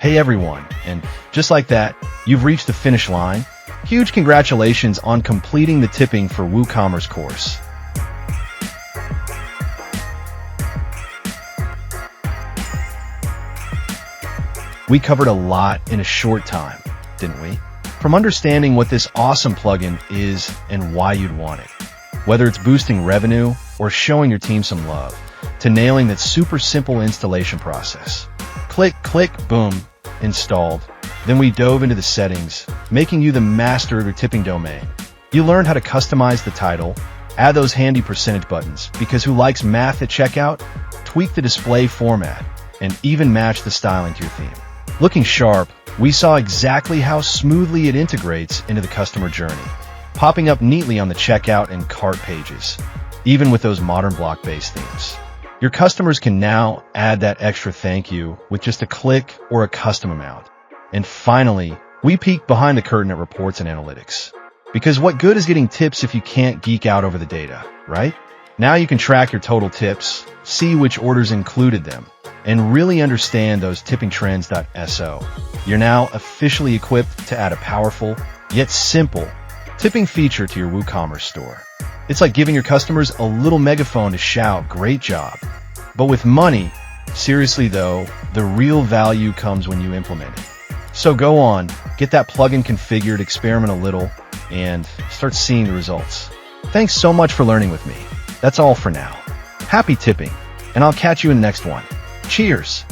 Hey everyone, and just like that, you've reached the finish line. Huge congratulations on completing the tipping for WooCommerce course. We covered a lot in a short time, didn't we? From understanding what this awesome plugin is and why you'd want it, whether it's boosting revenue or showing your team some love, to nailing that super simple installation process. Click, click, boom, installed. Then we dove into the settings, making you the master of your tipping domain. You learned how to customize the title, add those handy percentage buttons, because who likes math at checkout? Tweak the display format, and even match the styling to your theme. Looking sharp, we saw exactly how smoothly it integrates into the customer journey, popping up neatly on the checkout and cart pages, even with those modern block-based themes. Your customers can now add that extra thank you with just a click or a custom amount. And finally, we peeked behind the curtain at Reports and Analytics. Because what good is getting tips if you can't geek out over the data, right? Now you can track your total tips, see which orders included them, and really understand those tipping trends.so. You're now officially equipped to add a powerful, yet simple, tipping feature to your WooCommerce store. It's like giving your customers a little megaphone to shout, "Great job." But with money, seriously though, the real value comes when you implement it. So go on, get that plugin configured, experiment a little, and start seeing the results. Thanks so much for learning with me. That's all for now. Happy tipping, and I'll catch you in the next one. Cheers!